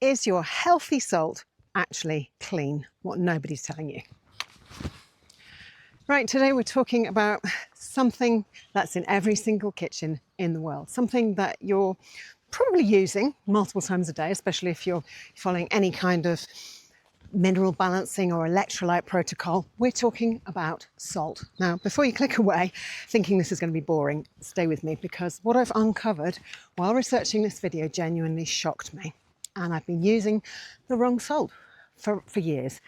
Is your healthy salt actually clean? What nobody's telling you. Right, today we're talking about something that's in every single kitchen in the world, something that you're probably using multiple times a day, especially if you're following any kind of mineral balancing or electrolyte protocol. We're talking about salt. Now, before you click away thinking this is going to be boring, stay with me, because what I've uncovered while researching this video genuinely shocked me. And I've been using the wrong salt for years.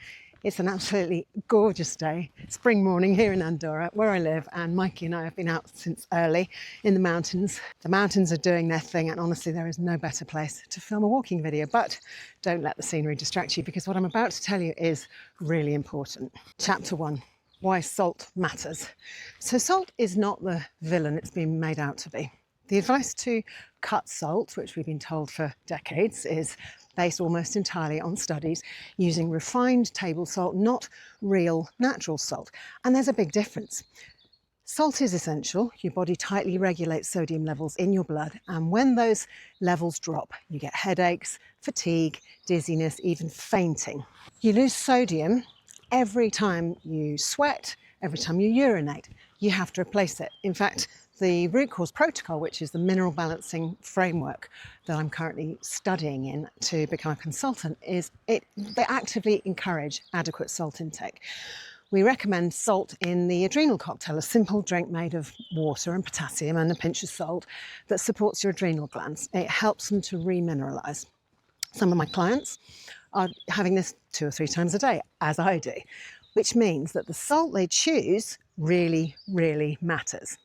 It's an absolutely gorgeous day, spring morning here in Andorra, where I live, and Mikey and I have been out since early in the mountains. The mountains are doing their thing, and honestly, there is no better place to film a walking video. But don't let the scenery distract you, because what I'm about to tell you is really important. Chapter 1, why salt matters. So salt is not the villain it's been made out to be. The advice to cut salt, which we've been told for decades, is based almost entirely on studies using refined table salt, not real natural salt. And there's a big difference. Salt is essential. Your body tightly regulates sodium levels in your blood. And when those levels drop, you get headaches, fatigue, dizziness, even fainting. You lose sodium every time you sweat, every time you urinate. You have to replace it. In fact, the root cause protocol, which is the mineral balancing framework that I'm currently studying in to become a consultant, they actively encourage adequate salt intake. We recommend salt in the adrenal cocktail, a simple drink made of water and potassium and a pinch of salt that supports your adrenal glands. It helps them to remineralize. Some of my clients are having this 2 or 3 times a day, as I do, which means that the salt they choose really, really matters.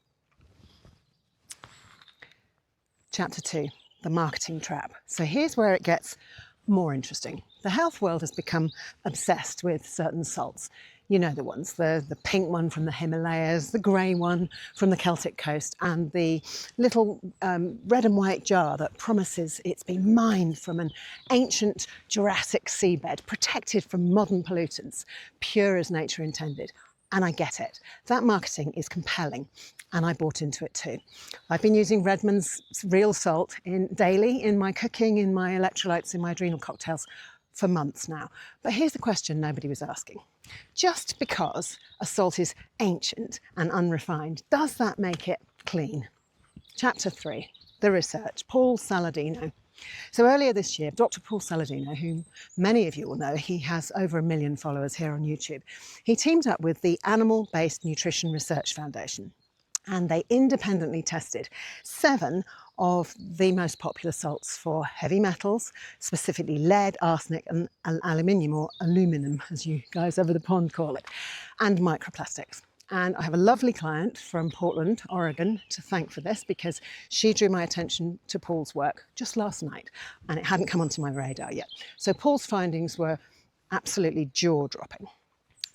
Chapter 2, the marketing trap. So here's where it gets more interesting. The health world has become obsessed with certain salts. You know the ones, the pink one from the Himalayas, the grey one from the Celtic coast, and the little red and white jar that promises it's been mined from an ancient Jurassic seabed, protected from modern pollutants, pure as nature intended. And I get it. That marketing is compelling, and I bought into it too. I've been using Redmond's Real Salt daily in my cooking, in my electrolytes, in my adrenal cocktails for months now. But here's the question nobody was asking. Just because a salt is ancient and unrefined, does that make it clean? Chapter 3, the research, Paul Saladino. So earlier this year, Dr. Paul Saladino, whom many of you will know, he has over 1 million followers here on YouTube. He teamed up with the Animal-Based Nutrition Research Foundation, and they independently tested 7 of the most popular salts for heavy metals, specifically lead, arsenic and aluminium, or aluminum, as you guys over the pond call it, and microplastics. And I have a lovely client from Portland, Oregon, to thank for this, because she drew my attention to Paul's work just last night, and it hadn't come onto my radar yet. So Paul's findings were absolutely jaw-dropping.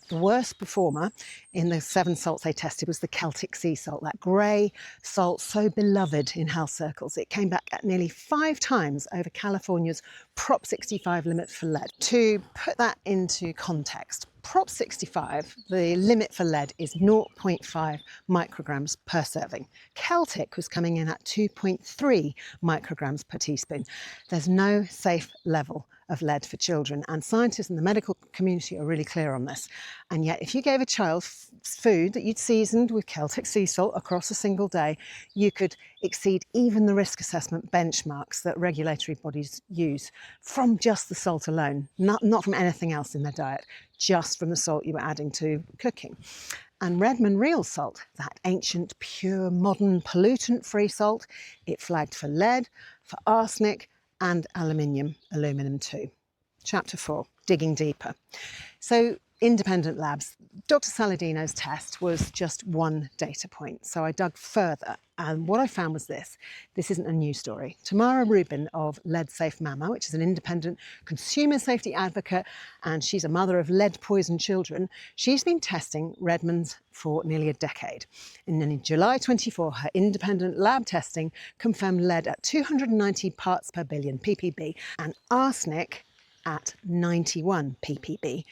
The worst performer in the 7 salts they tested was the Celtic Sea Salt, that grey salt so beloved in health circles. It came back at nearly 5 times over California's Prop 65 limit for lead. To put that into context, Prop 65, the limit for lead, is 0.5 micrograms per serving. Celtic was coming in at 2.3 micrograms per teaspoon. There's no safe level of lead for children, and scientists in the medical community are really clear on this. And yet, if you gave a child food that you'd seasoned with Celtic sea salt across a single day, you could exceed even the risk assessment benchmarks that regulatory bodies use from just the salt alone, not from anything else in their diet, just from the salt you were adding to cooking. And Redmond Real Salt, that ancient, pure, modern, pollutant-free salt, it flagged for lead, for arsenic, and aluminum too. Chapter 4, digging deeper. So independent labs. Dr. Saladino's test was just one data point, so I dug further, and what I found was this. This isn't a news story. Tamara Rubin of Lead Safe Mama, which is an independent consumer safety advocate, and she's a mother of lead-poisoned children, she's been testing Redmond's for nearly a decade. And then in July 24, her independent lab testing confirmed lead at 290 parts per billion, ppb, and arsenic at 91 ppb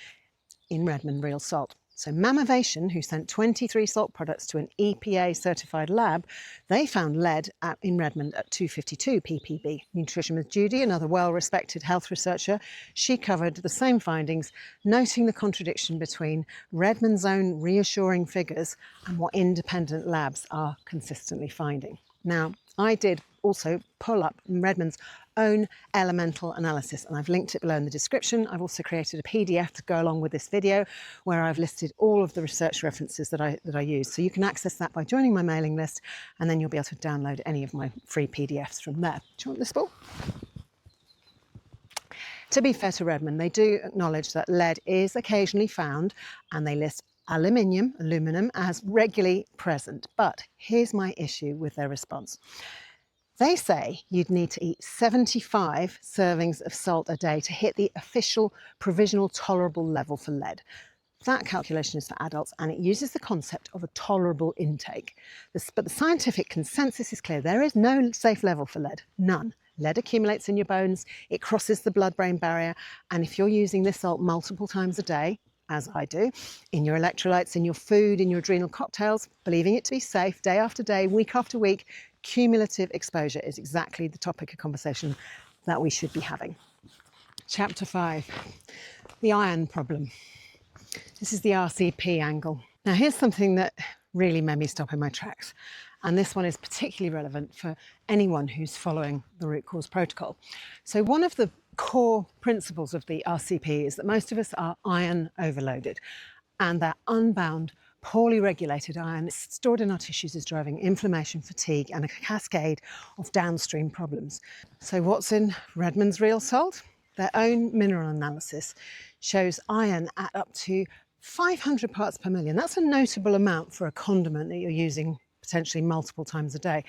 in Redmond Real Salt. So Mammovation, who sent 23 salt products to an EPA certified lab, they found lead in Redmond at 252 ppb. Nutrition with Judy, another well-respected health researcher, she covered the same findings, noting the contradiction between Redmond's own reassuring figures and what independent labs are consistently finding. Now, I did also pull up Redmond's own elemental analysis, and I've linked it below in the description. I've also created a PDF to go along with this video where I've listed all of the research references that I use. So you can access that by joining my mailing list, and then you'll be able to download any of my free PDFs from there. Do you want this ball? To be fair to Redmond, they do acknowledge that lead is occasionally found, and they list aluminum as regularly present. But here's my issue with their response. They say you'd need to eat 75 servings of salt a day to hit the official provisional tolerable level for lead. That calculation is for adults, and it uses the concept of a tolerable intake. But the scientific consensus is clear. There is no safe level for lead, none. Lead accumulates in your bones, it crosses the blood-brain barrier, and if you're using this salt multiple times a day, as I do, in your electrolytes, in your food, in your adrenal cocktails, believing it to be safe day after day, week after week, cumulative exposure is exactly the topic of conversation that we should be having. Chapter 5, the iron problem. This is the RCP angle. Now here's something that really made me stop in my tracks, and this one is particularly relevant for anyone who's following the root cause protocol. So one of the core principles of the RCP is that most of us are iron overloaded, and that unbound, poorly regulated iron stored in our tissues is driving inflammation, fatigue, and a cascade of downstream problems. So what's in Redmond's Real Salt? Their own mineral analysis shows iron at up to 500 parts per million. That's a notable amount for a condiment that you're using potentially multiple times a day.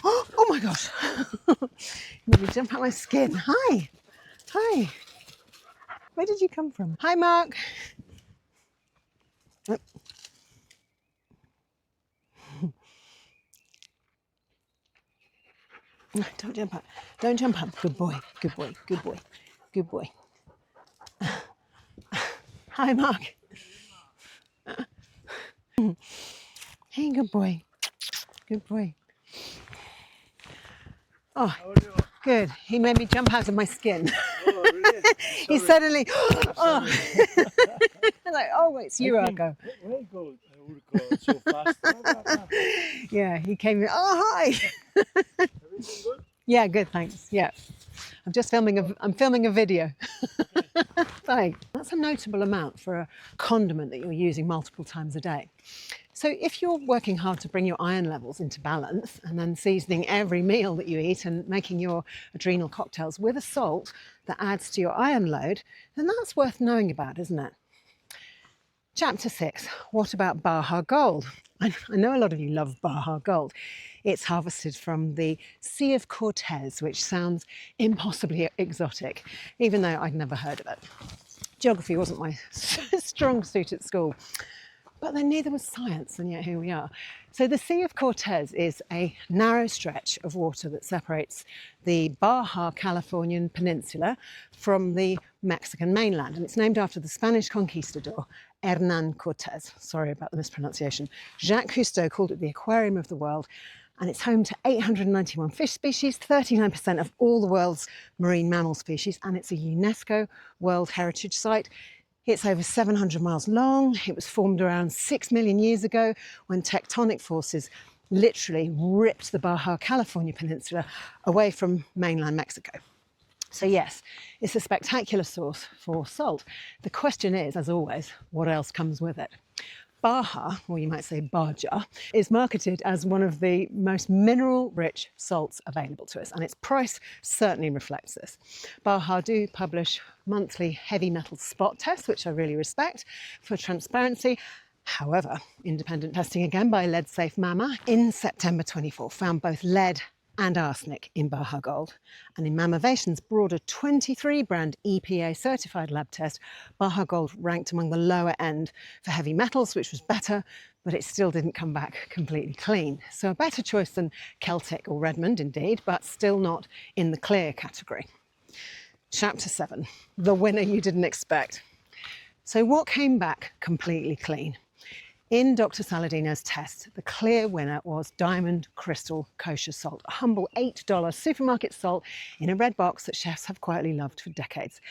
Oh my gosh, let me jump out my skin. Hi. Hi. Where did you come from? Hi, Mark. Oh. Don't jump up. Don't jump up. Good boy. Good boy. Good boy. Good boy. Hi, Mark. Hey, good boy. Good boy. Oh, good. He made me jump out of my skin. Oh, really? He suddenly, oh. I'm like, oh, it's you, Argo. Where I go? I would go so fast. Yeah, he came in. Oh, hi. Everything good? Yeah, good, thanks. Yeah. I'm filming a video. Thanks. That's a notable amount for a condiment that you're using multiple times a day. So if you're working hard to bring your iron levels into balance and then seasoning every meal that you eat and making your adrenal cocktails with a salt that adds to your iron load, then that's worth knowing about, isn't it? Chapter 6, what about Baja gold? I know a lot of you love Baja gold. It's harvested from the Sea of Cortez, which sounds impossibly exotic, even though I'd never heard of it. Geography wasn't my strong suit at school, but then neither was science, and yet here we are. So the Sea of Cortez is a narrow stretch of water that separates the Baja Californian Peninsula from the Mexican mainland, and it's named after the Spanish conquistador Hernán Cortés. Sorry about the mispronunciation. Jacques Cousteau called it the aquarium of the world, and it's home to 891 fish species, 39% of all the world's marine mammal species, and it's a UNESCO World Heritage Site. It's over 700 miles long. It was formed around 6 million years ago when tectonic forces literally ripped the Baja California Peninsula away from mainland Mexico. So yes, it's a spectacular source for salt. The question is, as always, what else comes with it? Baja, or you might say Baja, is marketed as one of the most mineral-rich salts available to us, and its price certainly reflects this. Baja do publish monthly heavy metal spot tests, which I really respect, for transparency. However, independent testing again by Lead Safe Mama in September 24 found both lead and arsenic in Baja gold. And in Mammovation's broader 23 brand EPA certified lab test, Baja gold ranked among the lower end for heavy metals, which was better, but it still didn't come back completely clean. So a better choice than Celtic or Redmond indeed, but still not in the clear category. Chapter 7, the winner you didn't expect. So what came back completely clean? In Dr. Saladino's test, the clear winner was Diamond Crystal Kosher Salt, a humble $8 supermarket salt in a red box that chefs have quietly loved for decades.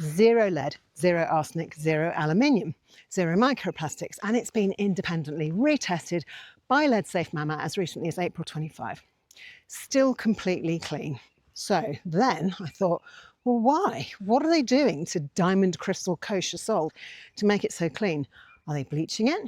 Zero lead, zero arsenic, zero aluminium, zero microplastics, and it's been independently retested by Lead Safe Mama as recently as April 25. Still completely clean. So then I thought, well, why? What are they doing to Diamond Crystal Kosher Salt to make it so clean? Are they bleaching it?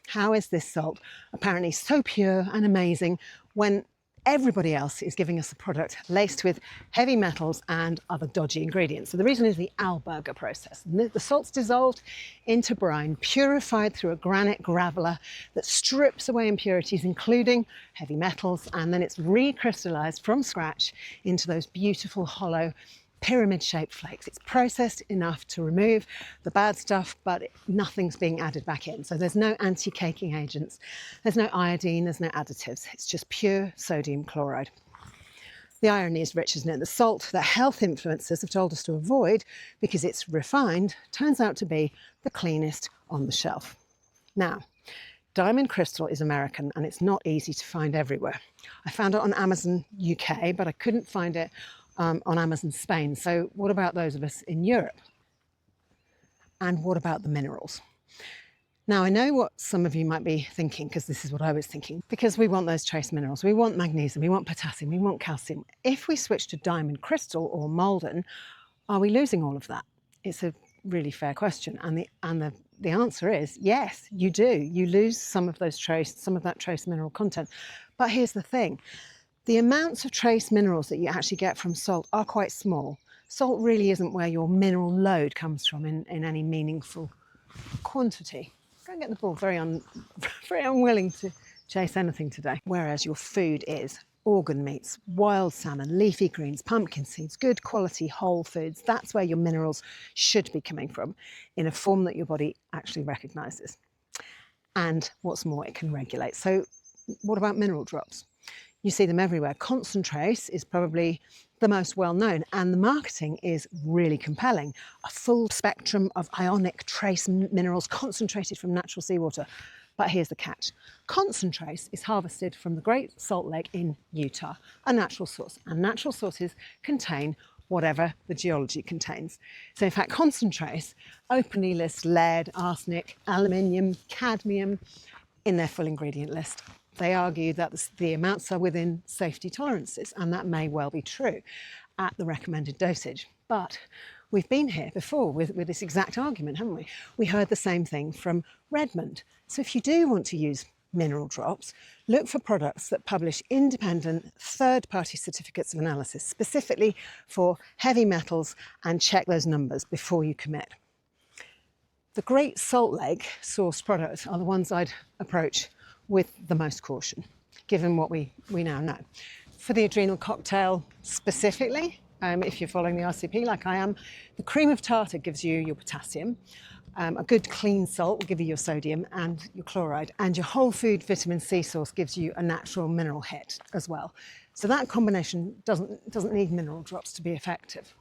How is this salt apparently so pure and amazing when everybody else is giving us a product laced with heavy metals and other dodgy ingredients? So the reason is the Alberger process. The salt's dissolved into brine, purified through a granite graveler that strips away impurities, including heavy metals, and then it's recrystallized from scratch into those beautiful hollow pyramid-shaped flakes. It's processed enough to remove the bad stuff, but nothing's being added back in. So there's no anti-caking agents, there's no iodine, there's no additives. It's just pure sodium chloride. The irony is rich, isn't it? The salt that health influencers have told us to avoid because it's refined turns out to be the cleanest on the shelf. Now, Diamond Crystal is American and it's not easy to find everywhere. I found it on Amazon UK, but I couldn't find it on Amazon Spain. So what about those of us in Europe? And what about the minerals? Now, I know what some of you might be thinking, because this is what I was thinking, because we want those trace minerals. We want magnesium, we want potassium, we want calcium. If we switch to Diamond Crystal or Maldon, are we losing all of that? It's a really fair question. And the answer is yes, you do. You lose some of that trace mineral content. But here's the thing. The amounts of trace minerals that you actually get from salt are quite small. Salt really isn't where your mineral load comes from in any meaningful quantity. Go and get the ball, very unwilling to chase anything today. Whereas your food is organ meats, wild salmon, leafy greens, pumpkin seeds, good quality whole foods. That's where your minerals should be coming from in a form that your body actually recognises. And what's more, it can regulate. So what about mineral drops? You see them everywhere. Concentrate is probably the most well-known, and the marketing is really compelling. A full spectrum of ionic trace minerals concentrated from natural seawater. But here's the catch. Concentrate is harvested from the Great Salt Lake in Utah, a natural source, and natural sources contain whatever the geology contains. So in fact, concentrates openly list lead, arsenic, aluminium, cadmium in their full ingredient list. They argue that the amounts are within safety tolerances, and that may well be true at the recommended dosage. But we've been here before with this exact argument, haven't we? We heard the same thing from Redmond. So if you do want to use mineral drops, look for products that publish independent third-party certificates of analysis, specifically for heavy metals, and check those numbers before you commit. The Great Salt Lake sourced products are the ones I'd approach with the most caution, given what we now know. For the adrenal cocktail specifically, if you're following the RCP like I am, the cream of tartar gives you your potassium, a good clean salt will give you your sodium and your chloride, and your whole food vitamin C source gives you a natural mineral hit as well. So that combination doesn't need mineral drops to be effective.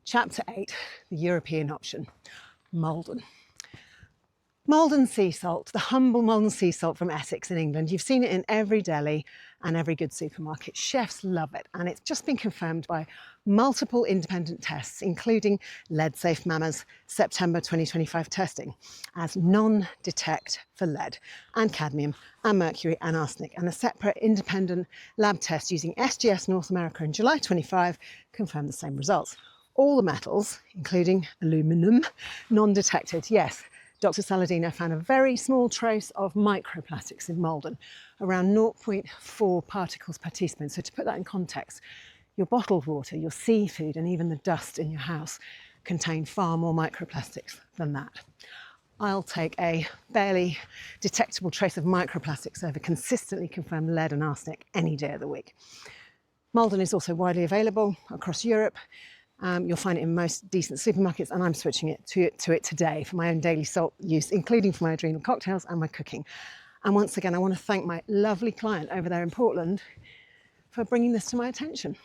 Chapter 8, the European option, Maldon. Maldon sea salt, the humble Maldon sea salt from Essex in England. You've seen it in every deli and every good supermarket. Chefs love it, and it's just been confirmed by multiple independent tests, including Lead Safe Mama's September 2025 testing, as non-detect for lead and cadmium and mercury and arsenic, and a separate independent lab test using SGS North America in July 25 confirmed the same results. All the metals, including aluminum, non-detected, yes. Dr. Saladino found a very small trace of microplastics in Maldon, around 0.4 particles per teaspoon. So to put that in context, your bottled water, your seafood, and even the dust in your house contain far more microplastics than that. I'll take a barely detectable trace of microplastics over consistently confirmed lead and arsenic any day of the week. Maldon is also widely available across Europe. You'll find it in most decent supermarkets, and I'm switching it to it today for my own daily salt use, including for my adrenal cocktails and my cooking. And once again, I want to thank my lovely client over there in Portland for bringing this to my attention.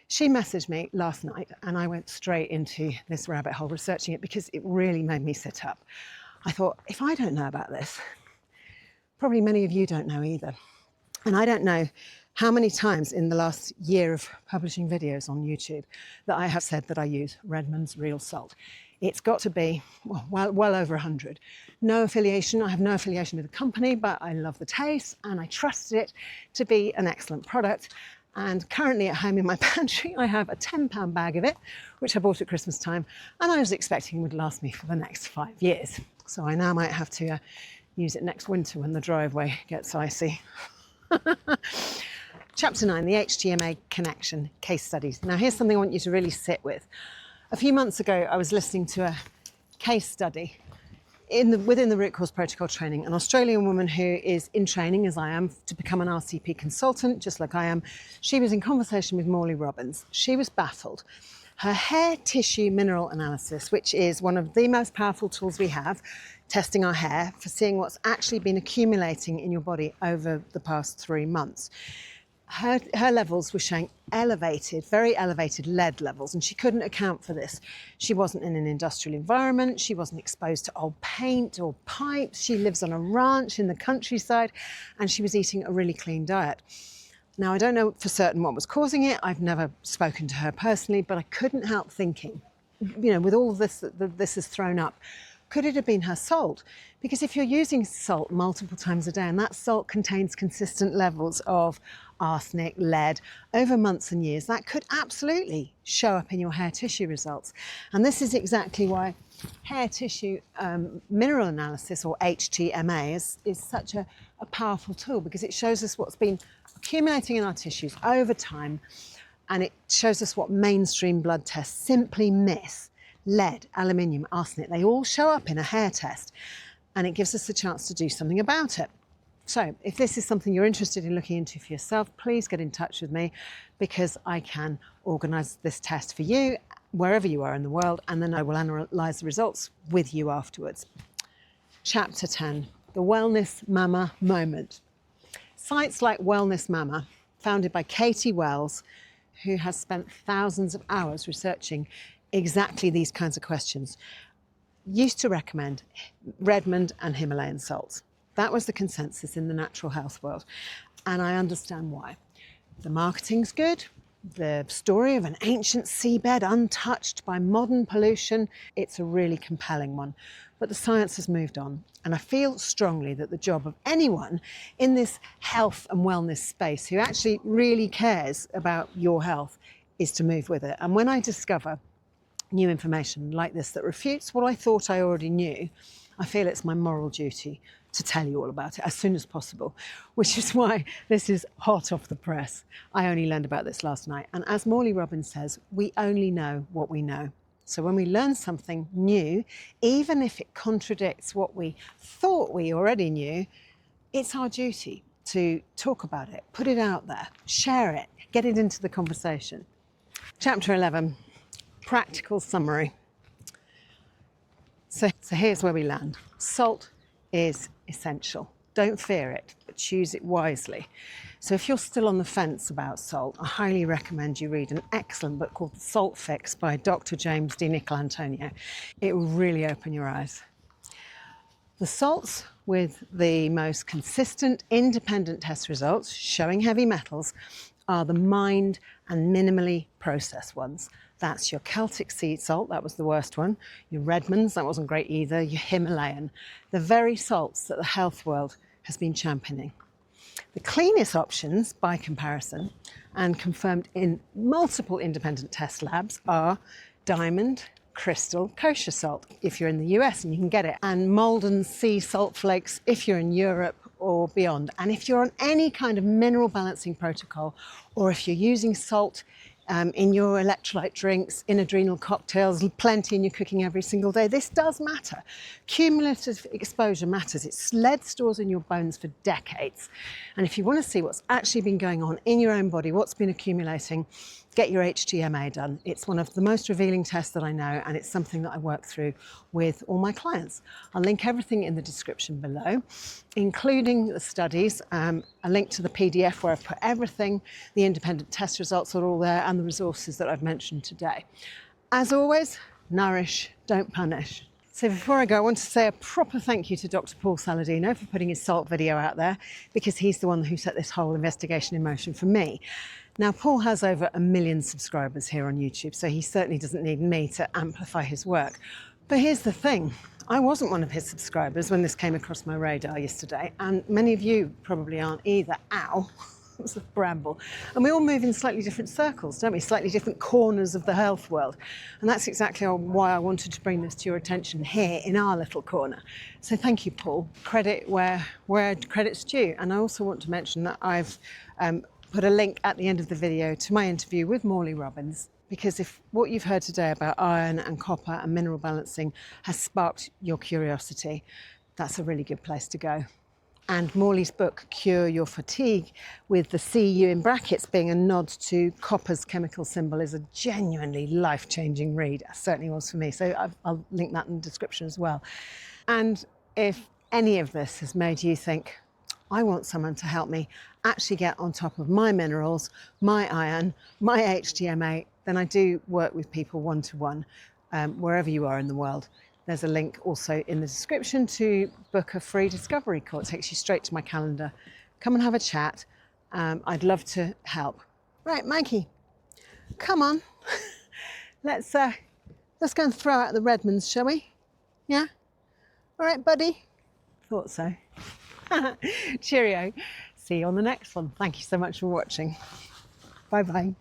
She messaged me last night and I went straight into this rabbit hole researching it because it really made me sit up. I thought, if I don't know about this, probably many of you don't know either. And I don't know how many times in the last year of publishing videos on YouTube that I have said that I use Redmond's Real Salt. It's got to be well over 100. No affiliation, I have no affiliation with the company, but I love the taste and I trust it to be an excellent product. And currently at home in my pantry, I have a £10 bag of it, which I bought at Christmas time, and I was expecting would last me for the next 5 years. So I now might have to use it next winter when the driveway gets icy. Chapter 9, the HTMA Connection case studies. Now here's something I want you to really sit with. A few months ago, I was listening to a case study within the root cause protocol training. An Australian woman who is in training, as I am, to become an RCP consultant, just like I am. She was in conversation with Morley Robbins. She was baffled. Her hair tissue mineral analysis, which is one of the most powerful tools we have, testing our hair for seeing what's actually been accumulating in your body over the past 3 months. Her levels were showing elevated, very elevated lead levels, and she couldn't account for this. She wasn't in an industrial environment, she wasn't exposed to old paint or pipes, she lives on a ranch in the countryside, and she was eating a really clean diet. Now, I don't know for certain what was causing it, I've never spoken to her personally, but I couldn't help thinking, you know, with all of this that this has thrown up, could it have been her salt? Because if you're using salt multiple times a day and that salt contains consistent levels of arsenic, lead, over months and years, that could absolutely show up in your hair tissue results. And this is exactly why hair tissue mineral analysis, or HTMA, is such a powerful tool, because it shows us what's been accumulating in our tissues over time, and it shows us what mainstream blood tests simply miss. Lead, aluminium, arsenic, they all show up in a hair test, and it gives us a chance to do something about it. So if this is something you're interested in looking into for yourself, please get in touch with me, because I can organise this test for you wherever you are in the world, and then I will analyse the results with you afterwards. Chapter 10, the Wellness Mama moment. Sites like Wellness Mama, founded by Katie Wells, who has spent thousands of hours researching exactly these kinds of questions, used to recommend Redmond and Himalayan salts. That was the consensus in the natural health world, and I understand why. The marketing's good, the story of an ancient seabed untouched by modern pollution, it's a really compelling one. But the science has moved on, and I feel strongly that the job of anyone in this health and wellness space who actually really cares about your health is to move with it. And when I discover new information like this that refutes what I thought I already knew, I feel it's my moral duty to tell you all about it as soon as possible, which is why this is hot off the press. I only learned about this last night, and as Morley Robbins says, we only know what we know. So when we learn something new, even if it contradicts what we thought we already knew, it's our duty to talk about it, put it out there, share it, get it into the conversation. Chapter 11, practical summary. So here's where we land. Salt is essential. Don't fear it, but choose it wisely. So if you're still on the fence about salt, I highly recommend you read an excellent book called The Salt Fix by Dr. James Di Nicolantonio. It will really open your eyes. The salts with the most consistent independent test results showing heavy metals are the mined and minimally processed ones. That's your Celtic Sea Salt, that was the worst one. Your Redmonds, that wasn't great either. Your Himalayan, the very salts that the health world has been championing. The cleanest options, by comparison, and confirmed in multiple independent test labs, are Diamond, Crystal, Kosher Salt, if you're in the US and you can get it, and Maldon sea salt flakes if you're in Europe or beyond. And if you're on any kind of mineral balancing protocol, or if you're using salt in your electrolyte drinks, in adrenal cocktails, plenty in your cooking every single day, this does matter. Cumulative exposure matters. It's lead stores in your bones for decades. And if you want to see what's actually been going on in your own body, what's been accumulating, get your HTMA done. It's one of the most revealing tests that I know, and it's something that I work through with all my clients. I'll link everything in the description below, including the studies, a link to the PDF where I've put everything, the independent test results are all there, and the resources that I've mentioned today. As always, nourish, don't punish. So before I go, I want to say a proper thank you to Dr. Paul Saladino for putting his salt video out there, because he's the one who set this whole investigation in motion for me. Now, Paul has over 1 million subscribers here on YouTube, so he certainly doesn't need me to amplify his work. But here's the thing, I wasn't one of his subscribers when this came across my radar yesterday, and many of you probably aren't either. Ow, that was a bramble. And we all move in slightly different circles, don't we? Slightly different corners of the health world. And that's exactly why I wanted to bring this to your attention here in our little corner. So thank you, Paul. Credit where credit's due. And I also want to mention that I've put a link at the end of the video to my interview with Morley Robbins, because if what you've heard today about iron and copper and mineral balancing has sparked your curiosity, that's a really good place to go. And Morley's book, Cure Your Fatigue, with the CU in brackets being a nod to copper's chemical symbol, is a genuinely life-changing read. It certainly was for me. So I'll link that in the description as well. And if any of this has made you think, I want someone to help me actually get on top of my minerals, my iron, my HTMA, then I do work with people one-to-one, wherever you are in the world. There's a link also in the description to book a free discovery call. It takes you straight to my calendar. Come and have a chat. I'd love to help. Right, Mikey, come on. Let's go and throw out the Redmonds, shall we? Yeah? All right, buddy? Thought so. Cheerio. See you on the next one. Thank you so much for watching. Bye-bye.